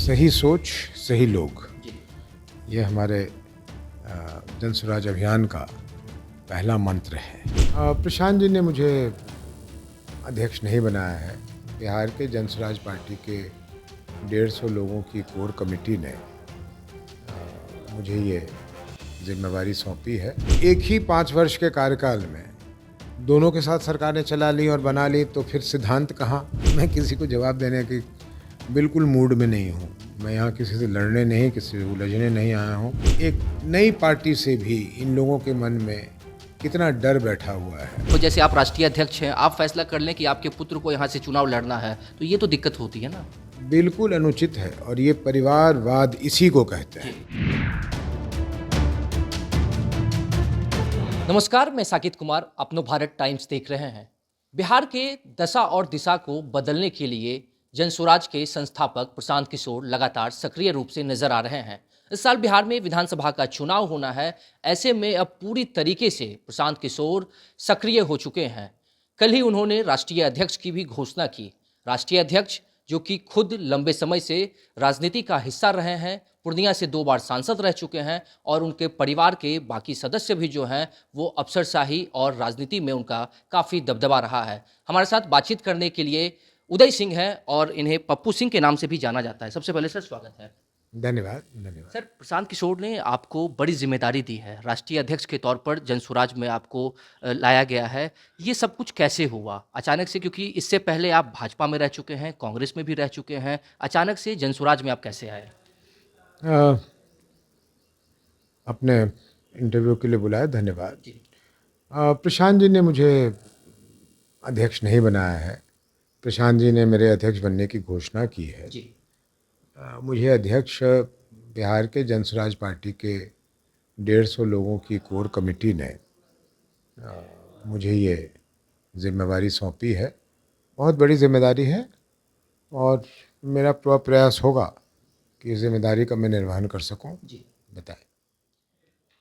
सही सोच सही लोग, जी। ये हमारे जन स्वराज अभियान का पहला मंत्र है। प्रशांत जी ने मुझे अध्यक्ष नहीं बनाया है। बिहार के जन स्वराज पार्टी के 150 लोगों की कोर कमेटी ने मुझे ये जिम्मेवारी सौंपी है। एक ही 5 वर्ष के कार्यकाल में दोनों के साथ सरकार ने चला ली और बना ली, तो फिर सिद्धांत कहाँ? मैं किसी को जवाब देने की बिल्कुल मूड में नहीं हूँ। मैं यहाँ किसी से लड़ने नहीं, किसी से उलझने नहीं आया हूँ। एक नई पार्टी से भी इन लोगों के मन में कितना डर बैठा हुआ है। तो जैसे आप राष्ट्रीय अध्यक्ष हैं, आप फैसला कर लें कि आपके पुत्र को यहाँ से चुनाव लड़ना है, तो ये तो दिक्कत होती है ना? बिल्कुल अनुचित है और ये परिवारवाद इसी को कहते हैं। नमस्कार, मैं साकित कुमार, अपनो भारत टाइम्स देख रहे हैं। बिहार के दशा और दिशा को बदलने के लिए जन स्वराज के संस्थापक प्रशांत किशोर लगातार सक्रिय रूप से नजर आ रहे हैं। इस साल बिहार में विधानसभा का चुनाव होना है। ऐसे में अब पूरी तरीके से प्रशांत किशोर सक्रिय हो चुके हैं। कल ही उन्होंने राष्ट्रीय अध्यक्ष की भी घोषणा की। राष्ट्रीय अध्यक्ष जो कि खुद लंबे समय से राजनीति का हिस्सा रहे हैं, पूर्णिया से 2 बार सांसद रह चुके हैं और उनके परिवार के बाकी सदस्य भी जो हैं वो अफसरशाही और राजनीति में उनका काफ़ी दबदबा रहा है। हमारे साथ बातचीत करने के लिए उदय सिंह हैं और इन्हें पप्पू सिंह के नाम से भी जाना जाता है। सबसे पहले सर स्वागत है। धन्यवाद, धन्यवाद। सर, प्रशांत किशोर ने आपको बड़ी जिम्मेदारी दी है। राष्ट्रीय अध्यक्ष के तौर पर जन स्वराज में आपको लाया गया है। ये सब कुछ कैसे हुआ अचानक से? क्योंकि इससे पहले आप भाजपा में रह चुके हैं, कांग्रेस में भी रह चुके हैं। अचानक से जन स्वराज में आप कैसे आए? अ, अपने इंटरव्यू के लिए बुलाया, धन्यवाद। जी। प्रशांत जी ने मुझे अध्यक्ष नहीं बनाया है। प्रशांत जी ने मेरे अध्यक्ष बनने की घोषणा की है। जी। मुझे अध्यक्ष बिहार के जन स्वराज पार्टी के 150 लोगों की कोर कमेटी ने मुझे ये जिम्मेवारी सौंपी है। बहुत बड़ी जिम्मेदारी है और मेरा पूरा प्रयास होगा कि इस जिम्मेदारी का मैं निर्वहन कर सकूं। जी। बताएं।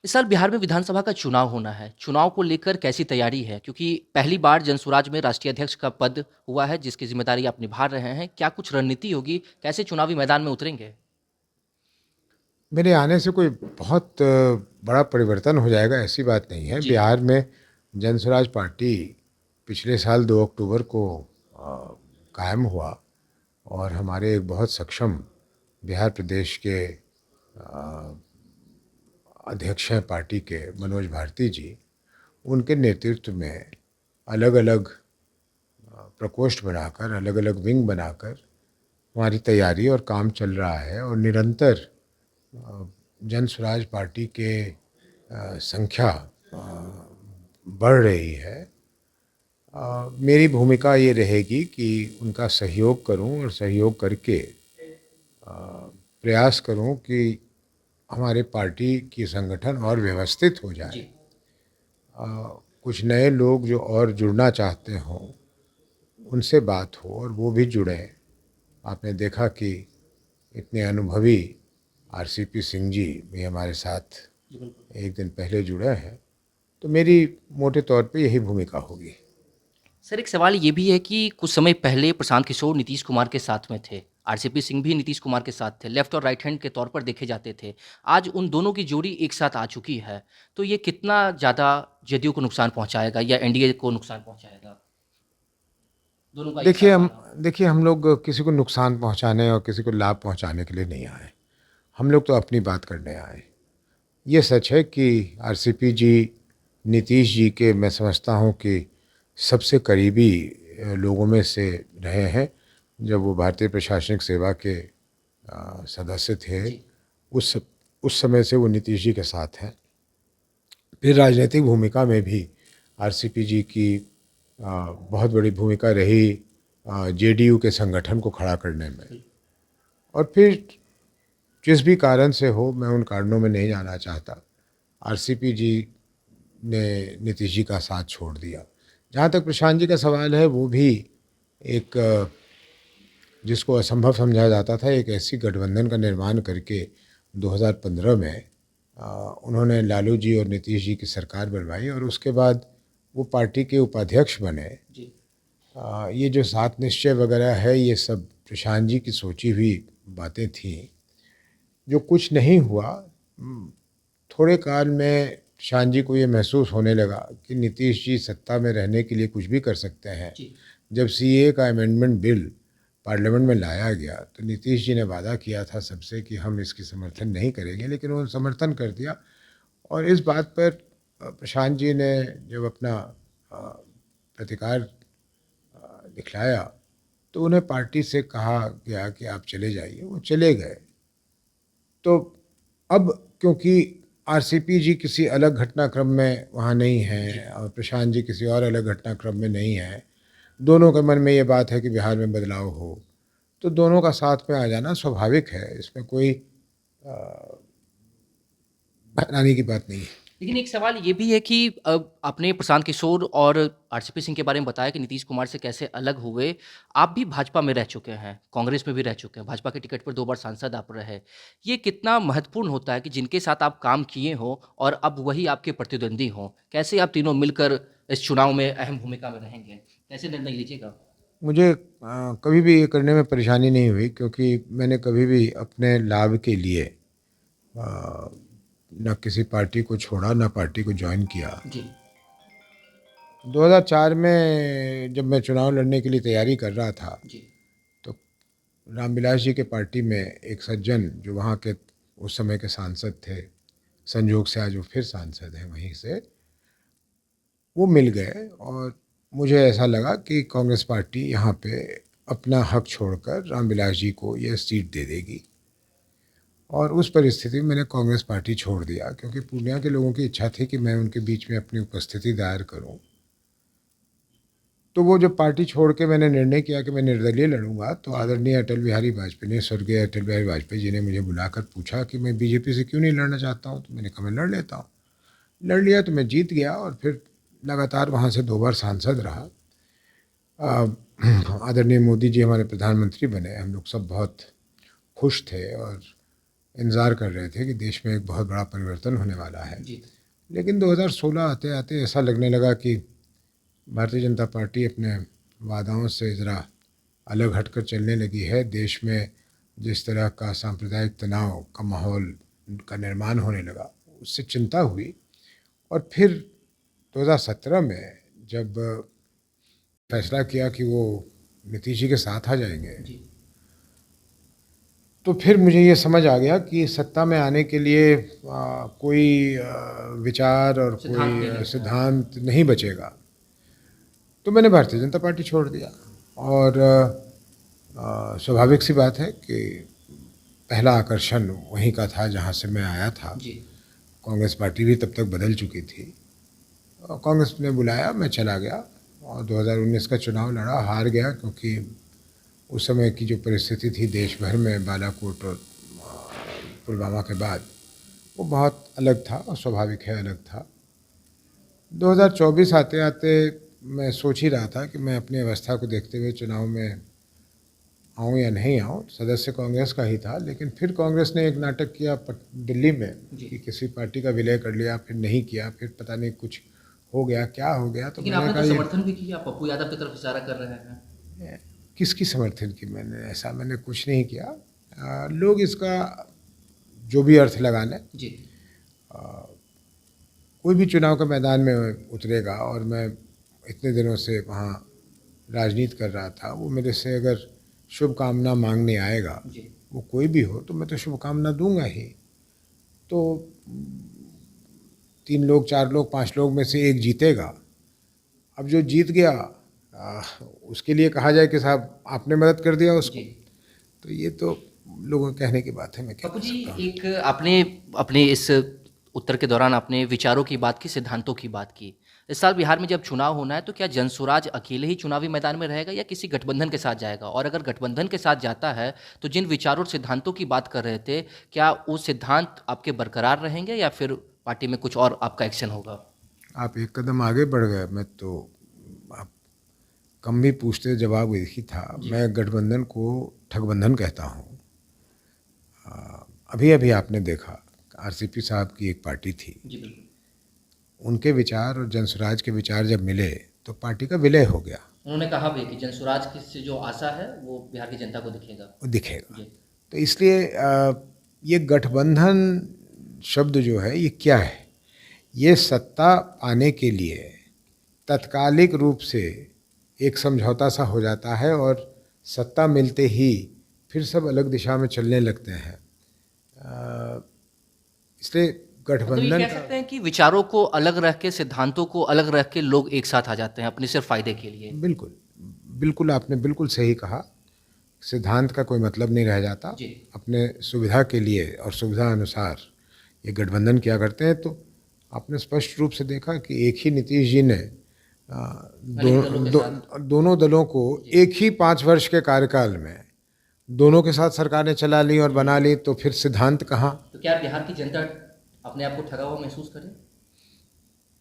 इस साल बिहार में विधानसभा का चुनाव होना है। चुनाव को लेकर कैसी तैयारी है? क्योंकि पहली बार जन स्वराज में राष्ट्रीय अध्यक्ष का पद हुआ है, जिसकी जिम्मेदारी आप निभा रहे हैं। क्या कुछ रणनीति होगी? कैसे चुनावी मैदान में उतरेंगे? मेरे आने से कोई बहुत बड़ा परिवर्तन हो जाएगा, ऐसी बात नहीं है। जी। बिहार में जन स्वराज पार्टी पिछले साल 2 अक्टूबर को कायम हुआ और हमारे एक बहुत सक्षम बिहार प्रदेश के अध्यक्ष हैं पार्टी के, मनोज भारती जी। उनके नेतृत्व में अलग अलग प्रकोष्ठ बनाकर, अलग अलग विंग बनाकर हमारी तैयारी और काम चल रहा है और निरंतर जन स्वराज पार्टी के संख्या बढ़ रही है। मेरी भूमिका ये रहेगी कि उनका सहयोग करूं और सहयोग करके प्रयास करूं कि हमारे पार्टी की संगठन और व्यवस्थित हो जाए। जी। कुछ नए लोग जो और जुड़ना चाहते हों उनसे बात हो और वो भी जुड़ें। आपने देखा कि इतने अनुभवी आरसीपी सिंह जी भी हमारे साथ एक दिन पहले जुड़े हैं। तो मेरी मोटे तौर पे यही भूमिका होगी। सर, एक सवाल ये भी है कि कुछ समय पहले प्रशांत किशोर नीतीश कुमार के साथ में थे। आरसीपी सिंह भी नीतीश कुमार के साथ थे। लेफ्ट और राइट हैंड के तौर पर देखे जाते थे। आज उन दोनों की जोड़ी एक साथ आ चुकी है। तो ये कितना ज़्यादा जेडीयू को नुकसान पहुंचाएगा या एनडीए को नुकसान पहुंचाएगा? दोनों का एक देखिए साथ हम आना। देखिए हम लोग किसी को नुकसान पहुंचाने और किसी को लाभ पहुंचाने के लिए नहीं आए। हम लोग तो अपनी बात करने आए। ये सच है कि आरसीपी जी, नीतीश जी के मैं समझता हूँ कि सबसे करीबी लोगों में से रहे हैं। जब वो भारतीय प्रशासनिक सेवा के सदस्य थे, जी। उस समय से वो नीतीश जी के साथ हैं। फिर राजनीतिक भूमिका में भी आरसीपी जी की बहुत बड़ी भूमिका रही जेडीयू के संगठन को खड़ा करने में। और फिर जिस भी कारण से हो, मैं उन कारणों में नहीं जाना चाहता, आरसीपी जी ने नीतीश जी का साथ छोड़ दिया। जहाँ तक प्रशांत जी का सवाल है, वो भी एक जिसको असंभव समझा जाता था, एक ऐसी गठबंधन का निर्माण करके 2015 में उन्होंने लालू जी और नीतीश जी की सरकार बनवाई और उसके बाद वो पार्टी के उपाध्यक्ष बने। जी। ये जो सात निश्चय वगैरह है, ये सब प्रशांत जी की सोची हुई बातें थीं, जो कुछ नहीं हुआ। थोड़े काल में शान जी को ये महसूस होने लगा कि नीतीश जी सत्ता में रहने के लिए कुछ भी कर सकते हैं। जी। जब सीए का अमेंडमेंट बिल पार्लियामेंट में लाया गया तो नीतीश जी ने वादा किया था सबसे कि हम इसकी समर्थन नहीं करेंगे, लेकिन उन्होंने समर्थन कर दिया। और इस बात पर प्रशांत जी ने जब अपना प्रतिकार दिखलाया तो उन्हें पार्टी से कहा गया कि आप चले जाइए, वो चले गए। तो अब क्योंकि आरसीपी जी किसी अलग घटनाक्रम में वहाँ नहीं हैं और प्रशांत जी किसी और अलग घटनाक्रम में नहीं हैं, दोनों के मन में ये बात है कि बिहार में बदलाव हो, तो दोनों का साथ में आ जाना स्वाभाविक है, इसमें कोई हैरानी की बात नहीं है। लेकिन एक सवाल ये भी है कि आपने प्रशांत किशोर और आरसीपी सिंह के बारे में बताया कि नीतीश कुमार से कैसे अलग हुए। आप भी भाजपा में रह चुके हैं, कांग्रेस में भी रह चुके हैं, भाजपा के टिकट पर 2 बार सांसद आप रहे। ये कितना महत्वपूर्ण होता है कि जिनके साथ आप काम किए हों और अब वही आपके प्रतिद्वंदी हों? कैसे आप तीनों मिलकर इस चुनाव में अहम भूमिका में रहेंगे? कैसे निर्णय लीजिएगा? मुझे कभी भी ये करने में परेशानी नहीं हुई, क्योंकि मैंने कभी भी अपने लाभ के लिए न किसी पार्टी को छोड़ा न पार्टी को ज्वाइन किया। जी। 2004 में जब मैं चुनाव लड़ने के लिए तैयारी कर रहा था जी। तो रामविलास जी के पार्टी में एक सज्जन जो वहाँ के उस समय के सांसद थे, संजोग से आज वो फिर सांसद हैं वहीं से, वो मिल गए और मुझे ऐसा लगा कि कांग्रेस पार्टी यहाँ पे अपना हक छोड़कर रामविलास जी को यह सीट दे देगी। और उस परिस्थिति में मैंने कांग्रेस पार्टी छोड़ दिया, क्योंकि पूर्णिया के लोगों की इच्छा थी कि मैं उनके बीच में अपनी उपस्थिति दायर करूं। तो वो जब पार्टी छोड़ के मैंने निर्णय किया कि मैं निर्दलीय लड़ूंगा, तो आदरणीय अटल बिहारी वाजपेयी ने, स्वर्गीय अटल बिहारी वाजपेयी जी ने मुझे बुलाकर पूछा कि मैं बीजेपी से क्यों नहीं लड़ना चाहता हूँ। तो मैंने कहा मैं लड़ लेता हूँ। लड़ लिया तो मैं जीत गया और फिर लगातार वहाँ से 2 बार सांसद रहा। आदरणीय मोदी जी हमारे प्रधानमंत्री बने, हम लोग सब बहुत खुश थे और इंतज़ार कर रहे थे कि देश में एक बहुत बड़ा परिवर्तन होने वाला है। जी। लेकिन 2016 आते आते ऐसा लगने लगा कि भारतीय जनता पार्टी अपने वादाओं से ज़रा अलग हटकर चलने लगी है। देश में जिस तरह का सांप्रदायिक तनाव का माहौल का निर्माण होने लगा, उससे चिंता हुई। और फिर 2017 में जब फैसला किया कि वो नीतीश जी के साथ आ जाएंगे, जी। तो फिर मुझे ये समझ आ गया कि सत्ता में आने के लिए कोई विचार और सिद्धांत नहीं कोई है। सिद्धांत नहीं बचेगा। तो मैंने भारतीय जनता पार्टी छोड़ दिया। और स्वाभाविक सी बात है कि पहला आकर्षण वहीं का था जहाँ से मैं आया था। जी। कांग्रेस पार्टी भी तब तक बदल चुकी थी और कांग्रेस ने बुलाया, मैं चला गया और 2019 का चुनाव लड़ा, हार गया, क्योंकि उस समय की जो परिस्थिति थी देश भर में बालाकोट और पुलवामा के बाद, वो बहुत अलग था और स्वाभाविक है अलग था। 2024 आते आते मैं सोच ही रहा था कि मैं अपनी अवस्था को देखते हुए चुनाव में आऊँ या नहीं आऊँ। सदस्य कांग्रेस का ही था, लेकिन फिर कांग्रेस ने एक नाटक किया दिल्ली में कि किसी पार्टी का विलय कर लिया, फिर नहीं किया, फिर पता नहीं कुछ हो गया, क्या हो गया। तो लेकिन मैंने आपने कहा तो ये समर्थन भी किया, पप्पू यादव की तरफ इशारा कर रहे हैं। किसकी समर्थन की? मैंने कुछ नहीं किया। लोग इसका जो भी अर्थ लगा लें। जी। कोई भी चुनाव के मैदान में उतरेगा और मैं इतने दिनों से वहाँ राजनीति कर रहा था, वो मेरे से अगर शुभकामना मांगने आएगा, जी। वो कोई भी हो, तो मैं तो शुभकामना दूंगा ही। तो 3 लोग, 4 लोग, 5 लोग में से एक जीतेगा। अब जो जीत गया उसके लिए कहा जाए कि साहब आपने मदद कर दिया उसको, तो ये तो लोगों के कहने की बात है, मैं क्या पप्पू कर जी, सकता हूँ। एक आपने अपने इस उत्तर के दौरान आपने विचारों की बात की, सिद्धांतों की बात की। इस साल बिहार में जब चुनाव होना है तो क्या जनसुराज अकेले ही चुनावी मैदान में रहेगा या किसी गठबंधन के साथ जाएगा? और अगर गठबंधन के साथ जाता है तो जिन विचारों और सिद्धांतों की बात कर रहे थे, क्या वो सिद्धांत आपके बरकरार रहेंगे या फिर पार्टी में कुछ और आपका एक्शन होगा? आप एक कदम आगे बढ़ गए। मैं तो आप कम भी पूछते जवाब एक ही था। मैं गठबंधन को ठगबंधन कहता हूँ। अभी अभी आपने देखा आरसीपी साहब की एक पार्टी थी, जी बिल्कुल। उनके विचार और जनसुराज के विचार जब मिले तो पार्टी का विलय हो गया। उन्होंने कहा भी कि जनसुराज की से जो आशा है वो बिहार की जनता को दिखेगा। वो दिखेगा। जी। तो इसलिए ये गठबंधन शब्द जो है ये क्या है? ये सत्ता पाने के लिए तत्कालिक रूप से एक समझौता सा हो जाता है और सत्ता मिलते ही फिर सब अलग दिशा में चलने लगते हैं। इसलिए तो ये गठबंधन कह सकते हैं कि विचारों को अलग रख के, सिद्धांतों को अलग रख के लोग एक साथ आ जाते हैं अपने सिर्फ फायदे के लिए। बिल्कुल, बिल्कुल आपने बिल्कुल सही कहा। सिद्धांत का कोई मतलब नहीं रह जाता। जी। अपने सुविधा के लिए और सुविधा अनुसार ये गठबंधन किया करते हैं। तो आपने स्पष्ट रूप से देखा कि एक ही नीतीश जी ने दोनों दलों को एक ही 5 वर्ष के कार्यकाल में दोनों के साथ सरकारें चला ली और बना ली, तो फिर सिद्धांत कहाँ? तो क्या बिहार की जनता अपने आप को ठगा हुआ महसूस करे?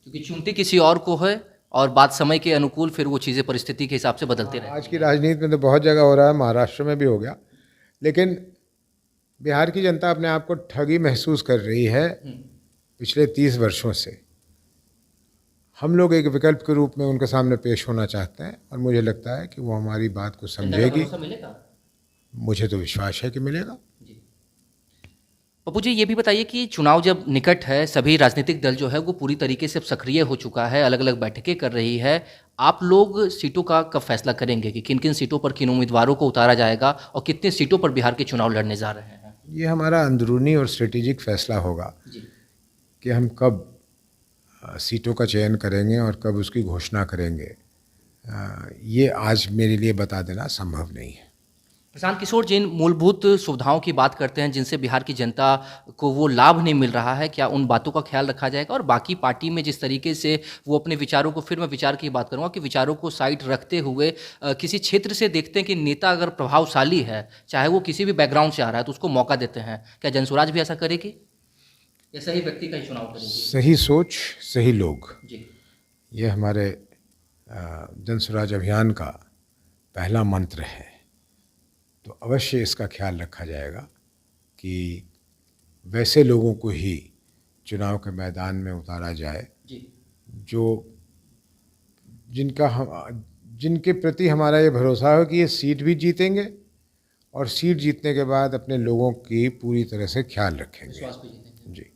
क्योंकि चुनती किसी और को है और बात समय के अनुकूल फिर वो चीज़ें परिस्थिति के हिसाब से बदलते रहते हैं। आज की राजनीति में तो बहुत जगह हो रहा है, महाराष्ट्र में भी हो गया, लेकिन बिहार की जनता अपने आप को ठगी महसूस कर रही है पिछले 30 वर्षों से। हम लोग एक विकल्प के रूप में उनके सामने पेश होना चाहते हैं और मुझे लगता है कि वो हमारी बात को समझेगी। भरोसा मिलेगा? मुझे तो विश्वास है कि मिलेगा। जी। पप्पू जी, ये भी बताइए कि चुनाव जब निकट है, सभी राजनीतिक दल जो है वो पूरी तरीके से अब सक्रिय हो चुका है, अलग अलग बैठकें कर रही है। आप लोग सीटों का कब फैसला करेंगे कि किन किन सीटों पर किन उम्मीदवारों को उतारा जाएगा और कितने सीटों पर बिहार के चुनाव लड़ने जा रहे हैं? ये हमारा अंदरूनी और स्ट्रेटेजिक फैसला होगा जी। कि हम कब सीटों का चयन करेंगे और कब उसकी घोषणा करेंगे। ये आज मेरे लिए बता देना संभव नहीं है। प्रशांत किशोर, जिन मूलभूत सुविधाओं की बात करते हैं जिनसे बिहार की जनता को वो लाभ नहीं मिल रहा है, क्या उन बातों का ख्याल रखा जाएगा? और बाकी पार्टी में जिस तरीके से वो अपने विचारों को, फिर मैं विचार की बात करूंगा कि विचारों को साइड रखते हुए किसी क्षेत्र से देखते हैं कि नेता अगर प्रभावशाली है, चाहे वो किसी भी बैकग्राउंड से आ रहा है, तो उसको मौका देते हैं। क्या जनसुराज भी ऐसा करेगी या सही व्यक्ति का ही चुनाव करेगी? सही सोच, सही लोग, जी। ये हमारे जनसुराज अभियान का पहला मंत्र है। तो अवश्य इसका ख्याल रखा जाएगा कि वैसे लोगों को ही चुनाव के मैदान में उतारा जाए जी। जो जिनके प्रति हमारा ये भरोसा हो कि ये सीट भी जीतेंगे और सीट जीतने के बाद अपने लोगों की पूरी तरह से ख्याल रखेंगे। विश्वास भी जीतेंगे। जी।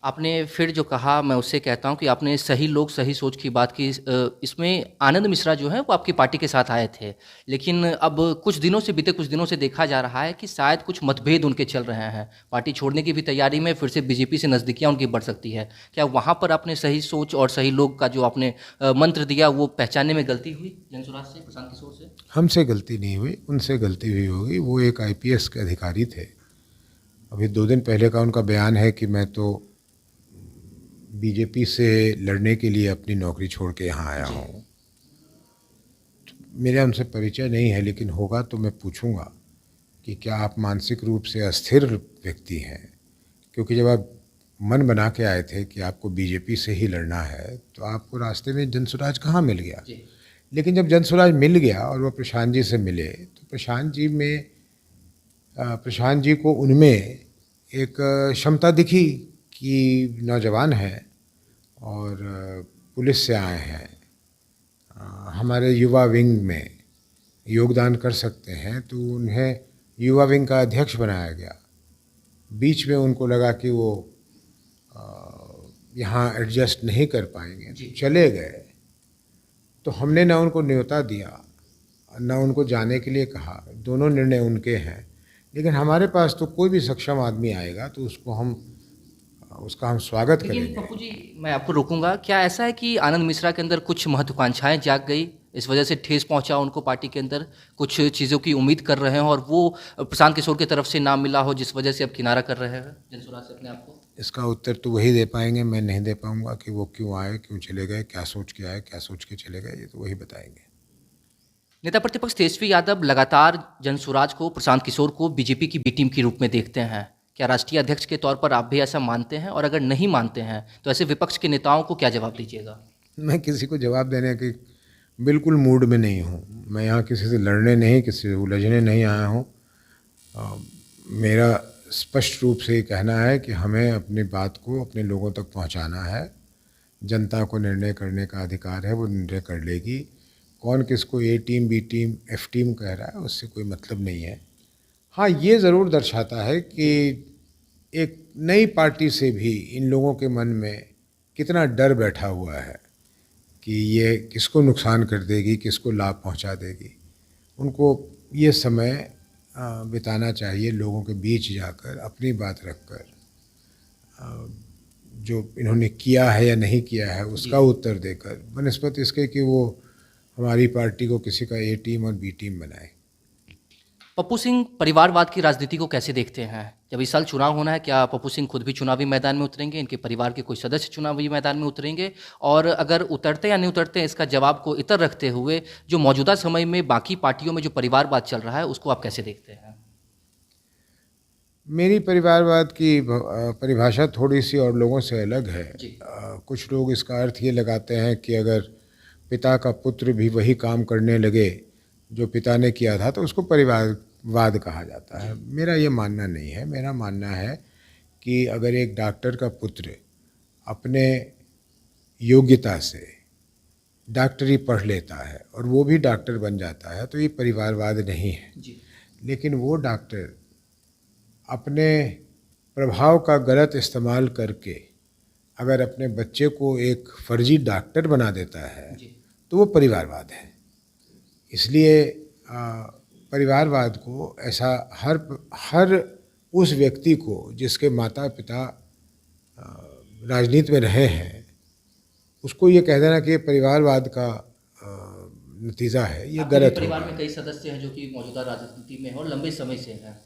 आपने फिर जो कहा, मैं उससे कहता हूं कि आपने सही लोग सही सोच की बात की। इसमें आनंद मिश्रा जो है वो आपकी पार्टी के साथ आए थे, लेकिन अब बीते कुछ दिनों से देखा जा रहा है कि शायद कुछ मतभेद उनके चल रहे हैं। पार्टी छोड़ने की भी तैयारी में, फिर से बीजेपी से नज़दीकियाँ उनकी बढ़ सकती है। क्या वहाँ पर आपने सही सोच और सही लोग का जो आपने मंत्र दिया वो पहचानने में गलती हुई जनसुराज से, प्रशांत किशोर से? हमसे गलती नहीं हुई, उनसे गलती हुई होगी। वो एक IPS के अधिकारी थे। अभी 2 दिन पहले का उनका बयान है कि मैं तो बीजेपी से लड़ने के लिए अपनी नौकरी छोड़ के यहाँ आया हूँ। मेरा उनसे परिचय नहीं है, लेकिन होगा तो मैं पूछूंगा कि क्या आप मानसिक रूप से अस्थिर व्यक्ति हैं? क्योंकि जब आप मन बना के आए थे कि आपको बीजेपी से ही लड़ना है, तो आपको रास्ते में जनसुराज कहाँ मिल गया? लेकिन जब जनसुराज मिल गया और वो प्रशांत जी से मिले, तो प्रशांत जी को उनमें एक क्षमता दिखी कि नौजवान है और पुलिस से आए हैं, हमारे युवा विंग में योगदान कर सकते हैं, तो उन्हें युवा विंग का अध्यक्ष बनाया गया। बीच में उनको लगा कि वो यहाँ एडजस्ट नहीं कर पाएंगे, चले गए। तो हमने ना उनको न्योता दिया, ना उनको जाने के लिए कहा। दोनों निर्णय उनके हैं, लेकिन हमारे पास तो कोई भी सक्षम आदमी आएगा तो उसका हम स्वागत करेंगे। लेकिन पप्पू जी, मैं आपको रोकूंगा। क्या ऐसा है कि आनंद मिश्रा के अंदर कुछ महत्वाकांक्षाएं जाग गई, इस वजह से ठेस पहुंचा उनको पार्टी के अंदर, कुछ चीज़ों की उम्मीद कर रहे हैं और वो प्रशांत किशोर की तरफ से नाम मिला हो जिस वजह से अब किनारा कर रहे हैं जनसुराज से अपने आप को? इसका उत्तर तो वही दे पाएंगे, मैं नहीं दे पाऊंगा कि वो क्यों आए, क्यों चले गए, क्या सोच के आए, क्या सोच के चले गए। ये तो वही बताएंगे। नेता प्रतिपक्ष तेजस्वी यादव लगातार जनसुराज को, प्रशांत किशोर को बीजेपी की बी टीम के रूप में देखते हैं। क्या राष्ट्रीय अध्यक्ष के तौर पर आप भी ऐसा मानते हैं? और अगर नहीं मानते हैं तो ऐसे विपक्ष के नेताओं को क्या जवाब दीजिएगा? मैं किसी को जवाब देने के बिल्कुल मूड में नहीं हूँ। मैं यहाँ किसी से लड़ने नहीं, किसी से उलझने नहीं आया हूँ। मेरा स्पष्ट रूप से ये कहना है कि हमें अपनी बात को अपने लोगों तक पहुँचाना है। जनता को निर्णय करने का अधिकार है, वो निर्णय कर लेगी। कौन किसको A team, B team, F team कह रहा है, उससे कोई मतलब नहीं है। हाँ, ये ज़रूर दर्शाता है कि एक नई पार्टी से भी इन लोगों के मन में कितना डर बैठा हुआ है कि ये किसको नुकसान कर देगी, किसको लाभ पहुंचा देगी। उनको ये समय बिताना चाहिए लोगों के बीच जाकर, अपनी बात रखकर, जो इन्होंने किया है या नहीं किया है उसका उत्तर देकर, बनस्पत इसके कि वो हमारी पार्टी को किसी का ए टीम और बी टीम बनाए। पप्पू सिंह परिवारवाद की राजनीति को कैसे देखते हैं? जब इस साल चुनाव होना है, क्या पप्पू सिंह खुद भी चुनावी मैदान में उतरेंगे? इनके परिवार के कोई सदस्य चुनावी मैदान में उतरेंगे? और अगर उतरते या नहीं उतरते, इसका जवाब को इतर रखते हुए जो मौजूदा समय में बाकी पार्टियों में जो परिवारवाद चल रहा है, उसको आप कैसे देखते हैं? मेरी परिवारवाद की परिभाषा थोड़ी सी और लोगों से अलग है। कुछ लोग इसका अर्थ ये लगाते हैं कि अगर पिता का पुत्र भी वही काम करने लगे जो पिता ने किया था तो उसको परिवारवाद कहा जाता है। मेरा ये मानना नहीं है। मेरा मानना है कि अगर एक डॉक्टर का पुत्र अपने योग्यता से डॉक्टरी पढ़ लेता है और वो भी डॉक्टर बन जाता है तो ये परिवारवाद नहीं है। लेकिन वो डॉक्टर अपने प्रभाव का गलत इस्तेमाल करके अगर अपने बच्चे को एक फर्जी डॉक्टर बना देता है तो वो परिवारवाद है। इसलिए परिवारवाद को ऐसा हर उस व्यक्ति को जिसके माता पिता राजनीति में रहे हैं उसको ये कह देना कि ये परिवारवाद का नतीजा है, ये गलत है। परिवार में कई सदस्य हैं जो कि मौजूदा राजनीति में हैं और लंबे समय से हैं।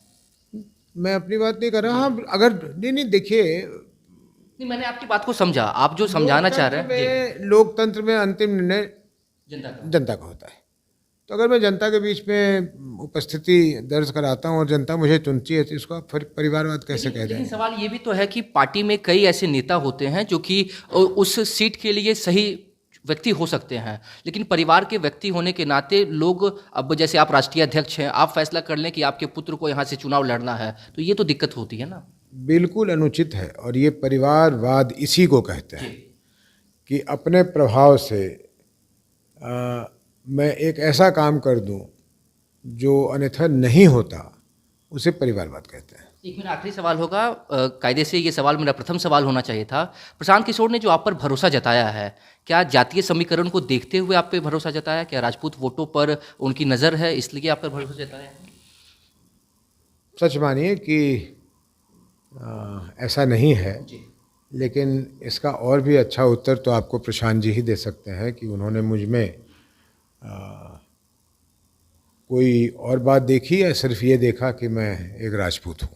मैं अपनी बात नहीं कर रहा। हाँ, अगर नहीं देखिए, नहीं, मैंने आपकी बात को समझा। आप जो समझाना चाह रहे हैं, लोकतंत्र में अंतिम निर्णय जनता का होता है। तो अगर मैं जनता के बीच में उपस्थिति दर्ज कराता हूँ और जनता मुझे चुनती है तो इसको आप परिवारवाद कैसे कह दें? लेकिन सवाल ये भी तो है कि पार्टी में कई ऐसे नेता होते हैं जो कि उस सीट के लिए सही व्यक्ति हो सकते हैं, लेकिन परिवार के व्यक्ति होने के नाते लोग, अब जैसे आप राष्ट्रीय अध्यक्ष हैं, आप फैसला कर लें कि आपके पुत्र को यहाँ से चुनाव लड़ना है, तो ये तो दिक्कत होती है ना। बिल्कुल अनुचित है। और ये परिवारवाद इसी को कहते हैं कि अपने प्रभाव से मैं एक ऐसा काम कर दूं जो अन्यथा नहीं होता, उसे परिवारवाद कहते हैं। एक मेरा आखिरी सवाल होगा, कायदे से ये सवाल मेरा प्रथम सवाल होना चाहिए था। प्रशांत किशोर ने जो आप पर भरोसा जताया है, क्या जातीय समीकरण को देखते हुए आप पे भरोसा जताया? क्या राजपूत वोटों पर उनकी नज़र है इसलिए आप पर भरोसा जताया है? सच मानिए कि ऐसा नहीं है, लेकिन इसका और भी अच्छा उत्तर तो आपको प्रशांत जी ही दे सकते हैं कि उन्होंने मुझ में कोई और बात देखी या सिर्फ ये देखा कि मैं एक राजपूत हूँ।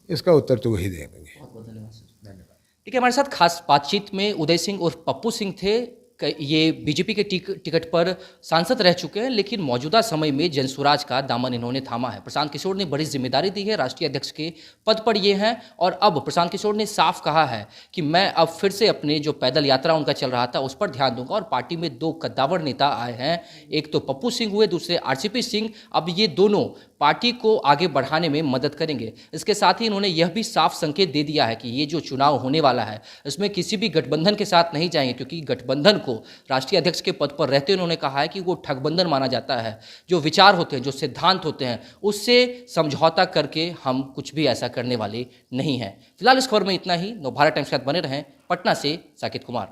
इसका उत्तर तो वही देंगे। बहुत बहुत धन्यवाद सर। धन्यवाद। ठीक है, हमारे साथ खास बातचीत में उदय सिंह और पप्पू सिंह थे। ये बीजेपी के टिकट पर सांसद रह चुके हैं, लेकिन मौजूदा समय में जनसुराज का दामन इन्होंने थामा है। प्रशांत किशोर ने बड़ी जिम्मेदारी दी है, राष्ट्रीय अध्यक्ष के पद पर ये हैं, और अब प्रशांत किशोर ने साफ कहा है कि मैं अब फिर से अपने जो पैदल यात्रा उनका चल रहा था उस पर ध्यान दूंगा। और पार्टी में दो कद्दावर नेता आए हैं, एक तो पप्पू सिंह हुए, दूसरे आरसीपी सिंह। अब ये दोनों पार्टी को आगे बढ़ाने में मदद करेंगे। इसके साथ ही इन्होंने यह भी साफ संकेत दे दिया है कि ये जो चुनाव होने वाला है इसमें किसी भी गठबंधन के साथ नहीं जाएंगे, क्योंकि गठबंधन को राष्ट्रीय अध्यक्ष के पद पर रहते उन्होंने कहा है कि वो ठगबंधन माना जाता है। जो विचार होते हैं, जो सिद्धांत होते हैं, उससे समझौता करके हम कुछ भी ऐसा करने वाले नहीं हैं। फिलहाल इस खबर में इतना ही। नवभारत टाइम्स के साथ बने रहें। पटना से साकेत कुमार।